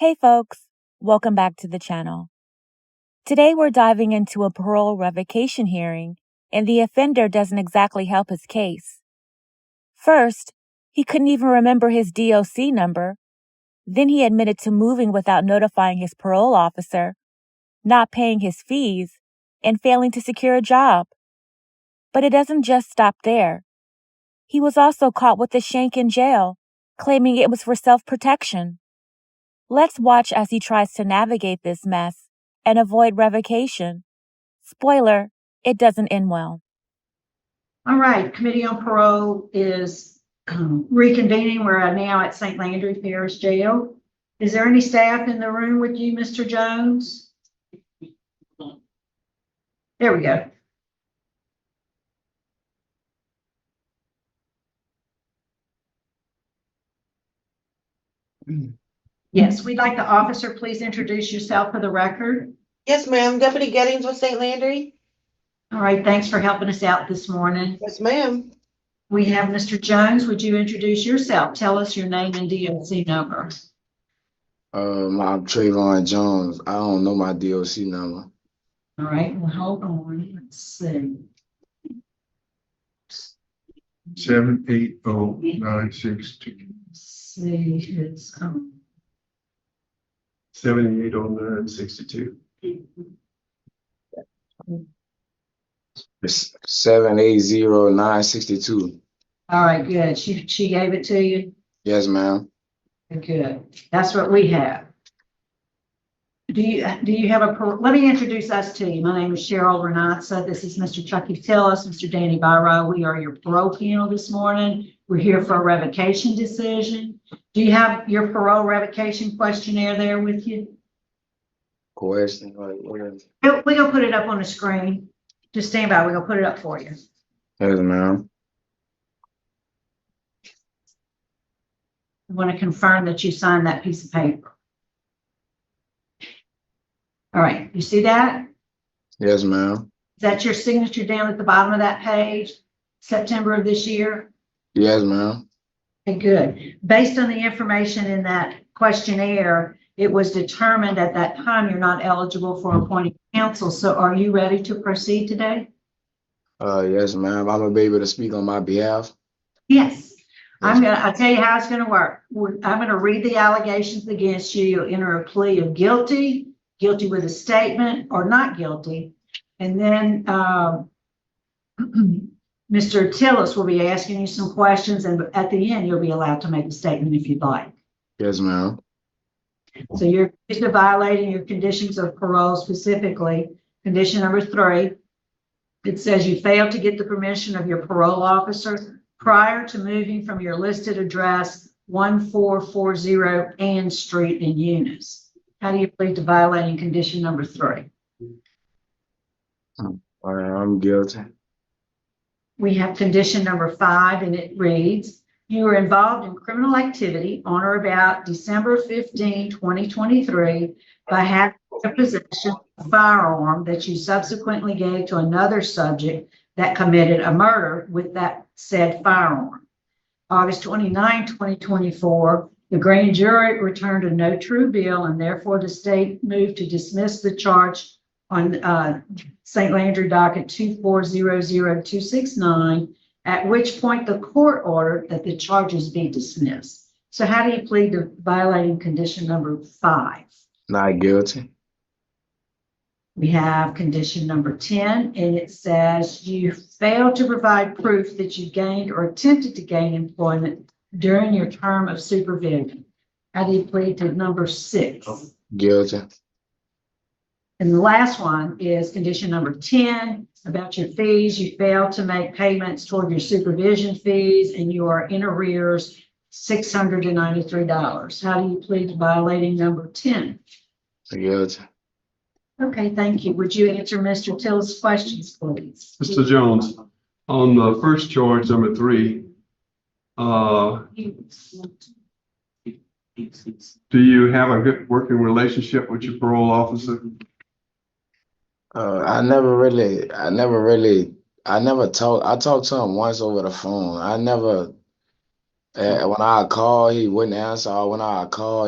Hey folks, welcome back to the channel. Today we're diving into a parole revocation hearing, and the offender doesn't exactly help his case. First, he couldn't even remember his DOC number. Then he admitted to moving without notifying his parole officer, not paying his fees, and failing to secure a job. But it doesn't just stop there. He was also caught with a shank in jail, claiming it was for self-protection. Let's watch as he tries to navigate this mess and avoid revocation. Spoiler, it doesn't end well. All right, Committee on Parole is reconvening. We're now at St. Landry Parish Jail. Is there any staff in the room with you, Mr. Jones? There we go. Yes, we'd like the officer, please introduce yourself for the record. Yes, ma'am. Deputy Gettings with St. Landry. All right, thanks for helping us out this morning. Yes, ma'am. We have Mr. Jones. Would you introduce yourself? Tell us your name and DOC number. I'm Trayvon Jones. I don't know my DOC number. All right, well, hold on. Let's see. 780-962. See his 7809-62. It's 780-962. All right, good. She gave it to you? Yes, ma'am. Good. That's what we have. Do you have let me introduce us to you. My name is Cheryl Renatza. This is Mr. Chucky Tillis, Mr. Danny Byrow. We are your parole panel this morning. We're here for a revocation decision. Do you have your parole revocation questionnaire there with you? Question. Where? We're going to put it up on the screen. Just stand by. We're going to put it up for you. Yes, ma'am. I want to confirm that you signed that piece of paper. All right, you see that? Yes, ma'am. Is that your signature down at the bottom of that page, September of this year? Yes, ma'am. Okay, good. Based on the information in that questionnaire, it was determined at that time you're not eligible for appointed counsel. So are you ready to proceed today? Yes, ma'am. I'm gonna be able to speak on my behalf. Yes. I'll tell you how it's gonna work. I'm gonna read the allegations against you. You'll enter a plea of guilty with a statement, or not guilty. And then Mr. Tillis will be asking you some questions, and at the end, you'll be allowed to make a statement if you'd like. Yes, ma'am. So you're accused of violating your conditions of parole, specifically condition number 3. It says you failed to get the permission of your parole officer prior to moving from your listed address 1440 Ann Street in Eunice. How do you plead to violating condition number 3? I'm guilty. We have condition number 5, and it reads, you were involved in criminal activity on or about December 15, 2023 by having a possession of a firearm that you subsequently gave to another subject that committed a murder with that said firearm. August 29, 2024, the grand jury returned a no true bill, and therefore the state moved to dismiss the charge on St. Landry docket 2400269, at which point the court ordered that the charges be dismissed. So how do you plead to violating condition number 5? Not guilty. We have condition number 10, and it says you failed to provide proof that you gained or attempted to gain employment during your term of supervision. How do you plead to number 6? Guilty. And the last one is condition number 10, about your fees. You failed to make payments toward your supervision fees, and you are in arrears $693. How do you plead to violating number 10? Guilty. Okay, thank you. Would you answer Mr. Till's questions, please? Mr. Jones, on the first charge, number 3, do you have a good working relationship with your parole officer? I talked to him once over the phone. When I call, he wouldn't answer, or when I call,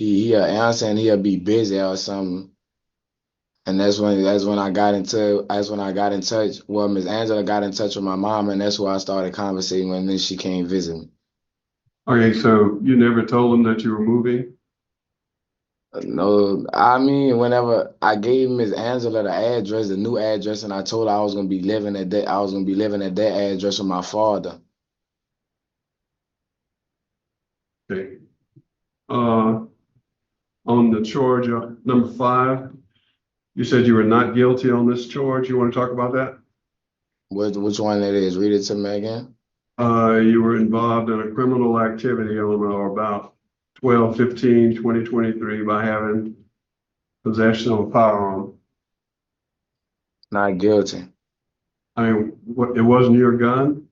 he'll answer and he'll be busy or something. And that's when I got in touch. Well, Miss Angela got in touch with my mom, and that's where I started conversating when then she came visit me. Okay, so you never told them that you were moving? No, I mean, whenever I gave Miss Angela the address, the new address, and I told her I was gonna be living at that address with my father. Okay. Uh, on the charge number 5, you said you were not guilty on this charge. You want to talk about that? Which one it is? Read it to me again. You were involved in a criminal activity on or about 12/15/2023 by having possession of a firearm. Not guilty. I mean, it wasn't your gun?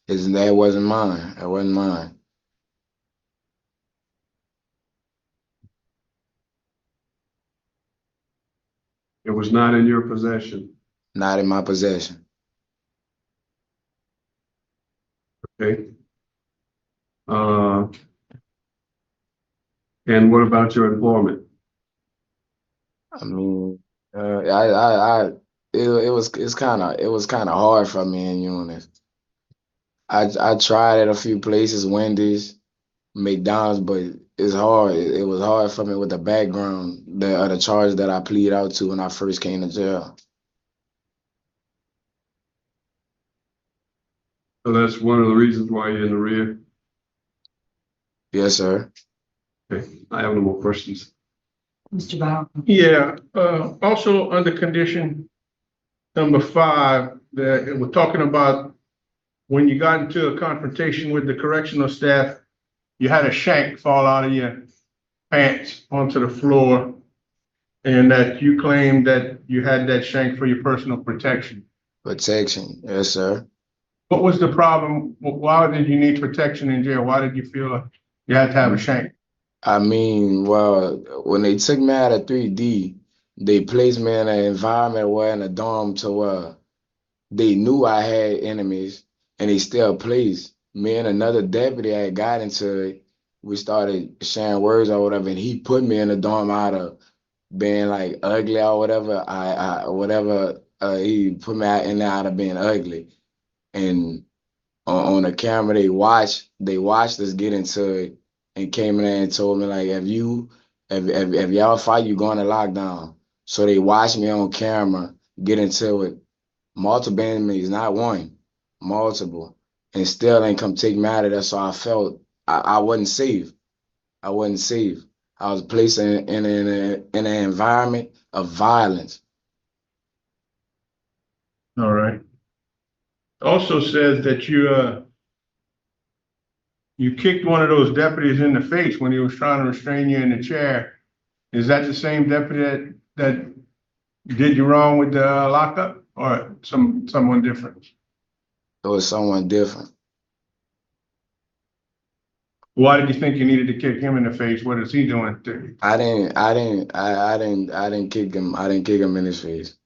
That wasn't mine. That wasn't mine. It was not in your possession. Not in my possession. Okay. And what about your informant? I mean, it's kind of hard for me in unit. I tried at a few places, Wendy's, McDonald's, but it's hard. It was hard for me with the background, the charge that I plead out to when I first came to jail. So that's one of the reasons why you're in the rear. Yes, sir. Okay, I have no more questions. Mr. Bowden? Yeah, also under condition number 5, that we're talking about when you got into a confrontation with the correctional staff, you had a shank fall out of your pants onto the floor, and that you claimed that you had that shank for your personal protection. Protection. Yes, sir. What was the problem? Why did you need protection in jail? Why did you feel like you had to have a shank? I mean, well, when they took me out of 3D, they placed me in an environment where in a dorm to where they knew I had enemies, and they still placed me and another deputy. I had got into it. We started sharing words or whatever, and he put me in the dorm out of being like ugly or whatever. He put me out in there out of being ugly, and on the camera they watched us get into it and came in there and told me like if y'all fight, you going to lockdown. So they watched me on camera get into it. Multiple enemies, not one, multiple, and still ain't come take me out of there. So I felt I wasn't safe. I wasn't safe. I was placed in an environment of violence. All right. Also says that you kicked one of those deputies in the face when he was trying to restrain you in the chair. Is that the same deputy that did you wrong with the lockup, or someone different? It was someone different. Why did you think you needed to kick him in the face? What is he doing to you? I didn't kick him. I didn't kick him in his face.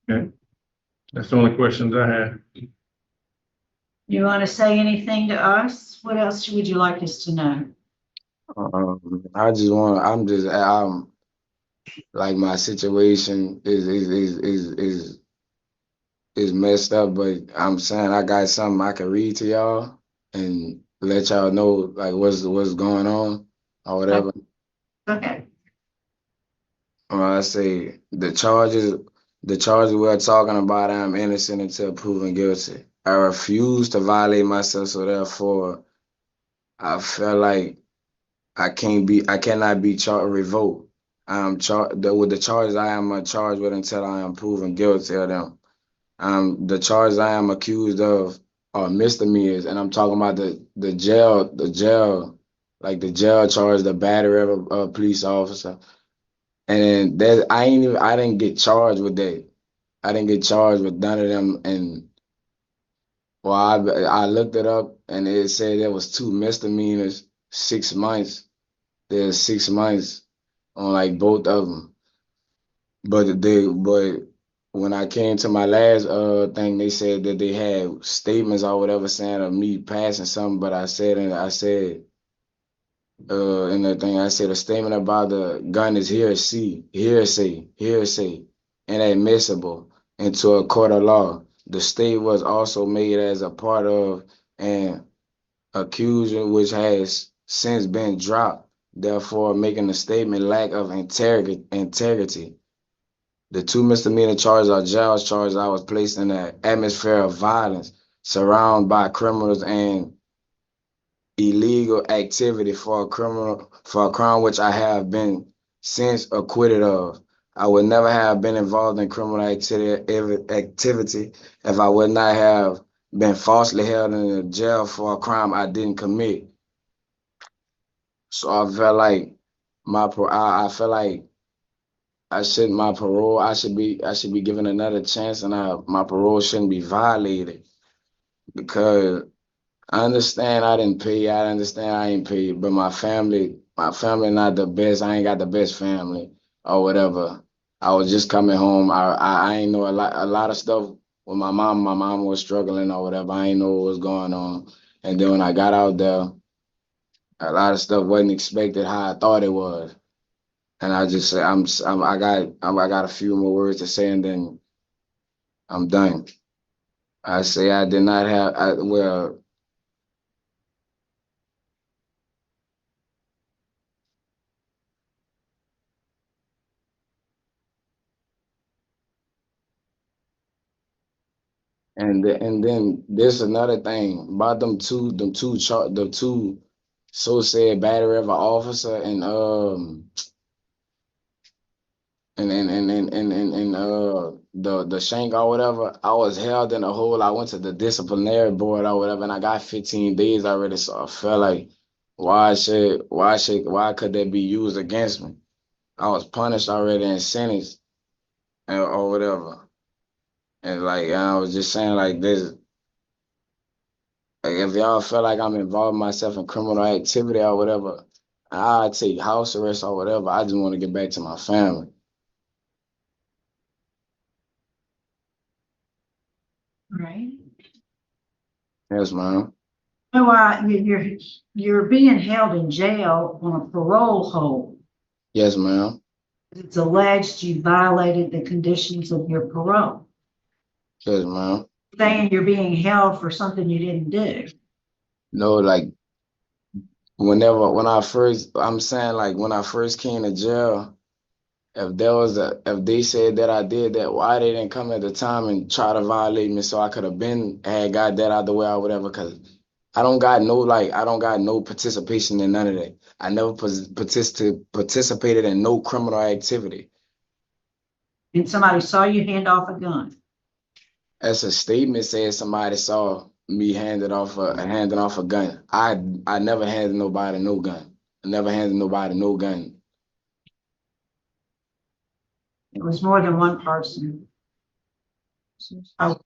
Okay. That's the only questions I had. You want to say anything to us? What else would you like us to know? I'm like my situation is messed up, but I'm saying I got something I can read to y'all and let y'all know like what's going on or whatever. Okay. I say the charges we're talking about, I'm innocent until proven guilty. I refuse to violate myself, so therefore I feel like I cannot be revoked. I'm with the charges I am charged with until I am proven guilty of them. The charges I am accused of are misdemeanors, and I'm talking about the jail, like the jail charge, the battery of a police officer. And that I didn't get charged with that. I didn't get charged with none of them. And well, I looked it up and it said there was 2 misdemeanors, 6 months. There's 6 months on like both of them. But when I came to my last thing, they said that they had statements or whatever saying of me passing something, but I said in the thing, I said a statement about the gun is hearsay, inadmissible into a court of law. The state was also made as a part of an accusation which has since been dropped, therefore making the statement lack of integrity. The two misdemeanor charges are jail charges. I was placed in an atmosphere of violence, surrounded by criminals and illegal activity for a crime which I have been since acquitted of. I would never have been involved in criminal activity if I would not have been falsely held in a jail for a crime I didn't commit. So I felt like I felt like my parole, I should be given another chance, and my parole shouldn't be violated because I understand I didn't pay. I understand I ain't paid, but my family not the best. I ain't got the best family or whatever. I was just coming home. I ain't know a lot of stuff with my mom. My mom was struggling or whatever. I ain't know what was going on. And then when I got out there, a lot of stuff wasn't expected how I thought it was. And I just say I got a few more words to say, and then I'm done. I say I did not have well. And then there's another thing about the two so said battery of an officer and the shank or whatever. I was held in a hole. I went to the disciplinary board or whatever, and I got 15 days already. So I felt like why could that be used against me? I was punished already and sentenced or whatever. And like I was just saying like this. Like if y'all feel like I'm involving myself in criminal activity or whatever, I take house arrest or whatever. I just want to get back to my family. Right? Yes, ma'am. No, you're being held in jail on a parole hold. Yes, ma'am. It's alleged you violated the conditions of your parole. Yes, ma'am. Saying you're being held for something you didn't do. No, like I'm saying like when I first came to jail, if they said that I did that, why they didn't come at the time and try to violate me so I could have had got that out the way or whatever? Because I don't got no participation in none of that. I never participated in no criminal activity. And somebody saw you hand off a gun. As a statement said somebody saw me handing off a gun. I never handed nobody no gun. I never handed nobody no gun. It was more than one person. Oh,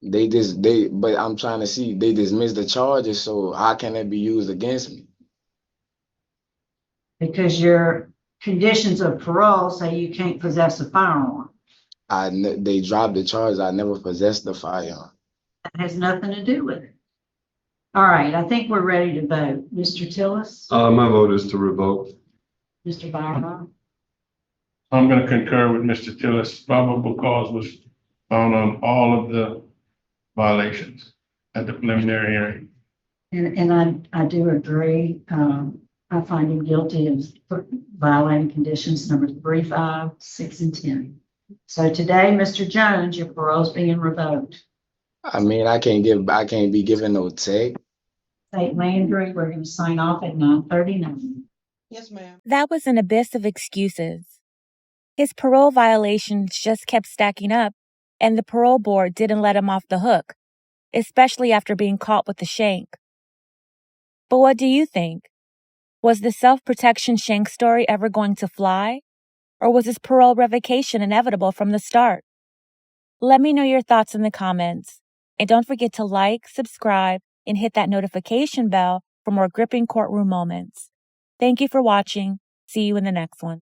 But I'm trying to see, they dismissed the charges, so how can that be used against me? because your conditions of parole say you can't possess a firearm. They dropped the charge. I never possessed the firearm. That has nothing to do with it. All right, I think we're ready to vote. Mr. Tillis, My vote is to revoke. Mr. Byron, I'm gonna concur with Mr. Tillis. Probable cause was found on all of the violations at the preliminary hearing. and I do agree. I find him guilty of violating conditions number 3, 5, 6, and 10. So today, Mr. Jones, your parole is being revoked. I mean, I can't be given no tech. State Landry, we're going to sign off at 9:39. Yes, ma'am. That was an abyss of excuses. His parole violations just kept stacking up, and the parole board didn't let him off the hook, especially after being caught with the shank. But what do you think? Was the self-protection shank story ever going to fly? Or was his parole revocation inevitable from the start? Let me know your thoughts in the comments. And don't forget to like, subscribe, and hit that notification bell for more gripping courtroom moments. Thank you for watching. See you in the next one.